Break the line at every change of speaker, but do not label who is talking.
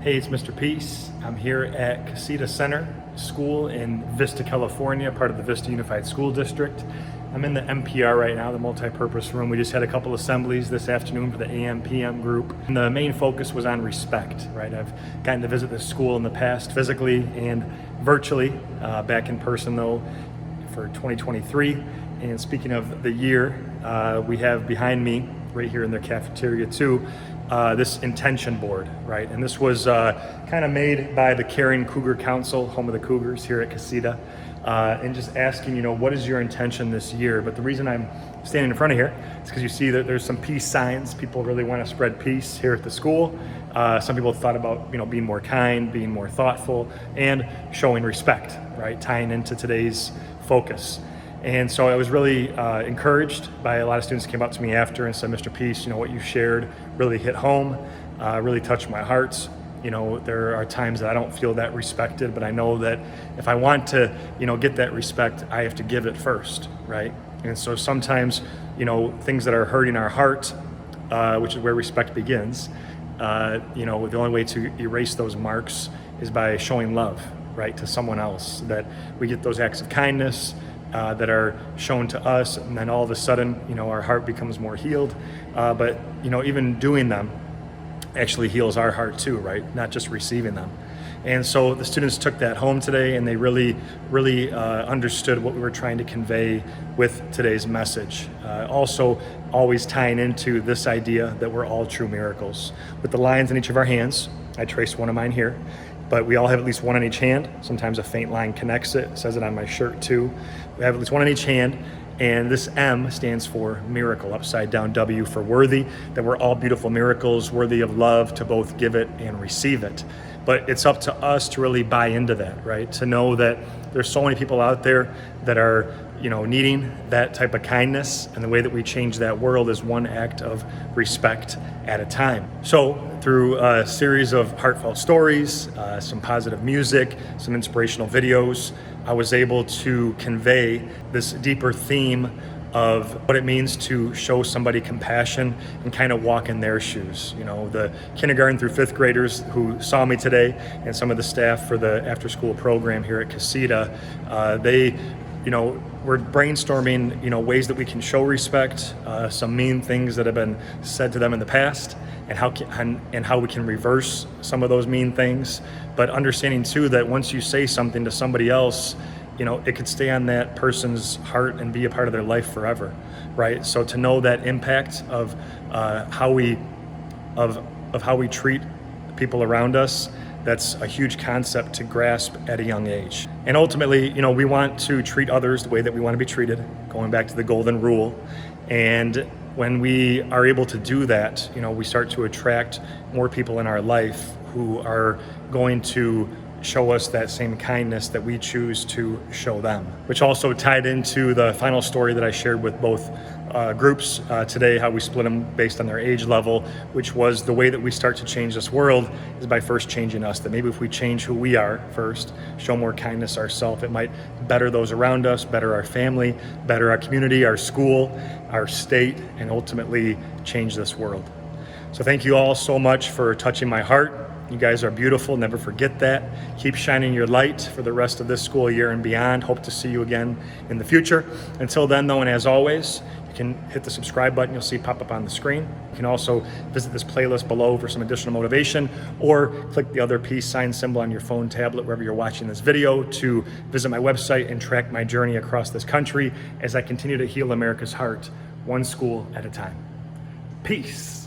Hey, it's Mr. Peace. I'm here at Casita Center School in Vista, California, part of the Vista Unified School District. I'm in the MPR right now, the multi-purpose room. We just had a couple assemblies this afternoon for the AM/PM group. And the main focus was on respect, right? I've gotten to visit this school in the past physically and virtually, back in person though, for 2023. And speaking of the year, we have behind me, right here in their cafeteria too, this intention board, right? And this was kind of made by the Caring Cougar Council, home of the Cougars here at Casita, and just asking, what is your intention this year? But the reason I'm standing in front of here is because you see that there's some peace signs. People really want to spread peace here at the school. Some people thought about, being more kind, being more thoughtful, and showing respect, right? Tying into today's focus. And so I was really encouraged by a lot of students who came up to me after and said, Mr. Peace, what you shared really hit home, really touched my heart. There are times that I don't feel that respected, but I know that if I want to, get that respect, I have to give it first, right? And so sometimes, things that are hurting our heart, which is where respect begins, the only way to erase those marks is by showing love, right, to someone else, that we get those acts of kindness, that are shown to us, and then all of a sudden, our heart becomes more healed. But even doing them actually heals our heart too, right? Not just receiving them. And so the students took that home today, and they really understood what we were trying to convey with today's message. Also, always tying into this idea that we're all true miracles. With the lines in each of our hands, I traced one of mine here, but we all have at least one on each hand. Sometimes a faint line connects it. It says it on my shirt too. We have at least one on each hand, and this M stands for miracle, upside down W for worthy, that we're all beautiful miracles, worthy of love, to both give it and receive it. But it's up to us to really buy into that, right? To know that there's so many people out there that are, needing that type of kindness, and the way that we change that world is one act of respect at a time. So through a series of heartfelt stories, some positive music, some inspirational videos, I was able to convey this deeper theme of what it means to show somebody compassion and kind of walk in their shoes. The kindergarten through fifth graders who saw me today, and some of the staff for the after-school program here at Casita, they we're brainstorming, ways that we can show respect, some mean things that have been said to them in the past, and how we can reverse some of those mean things. But understanding too that once you say something to somebody else, it could stay on that person's heart and be a part of their life forever, right? So to know that impact of how we treat people around us, that's a huge concept to grasp at a young age. And ultimately, we want to treat others the way that we want to be treated, going back to the golden rule. And when we are able to do that, we start to attract more people in our life who are going to show us that same kindness that we choose to show them. Which also tied into the final story that I shared with both groups today, how we split them based on their age level, which was the way that we start to change this world is by first changing us. That maybe if we change who we are first, show more kindness ourselves, it might better those around us, better our family, better our community, our school, our state, and ultimately change this world. So thank you all so much for touching my heart. You guys are beautiful. Never forget that. Keep shining your light for the rest of this school year and beyond. Hope to see you again in the future. Until then, though, and as always, you can hit the subscribe button you'll see pop up on the screen. You can also visit this playlist below for some additional motivation, or click the other peace sign symbol on your phone, tablet, wherever you're watching this video, to visit my website and track my journey across this country as I continue to heal America's heart, one school at a time. Peace.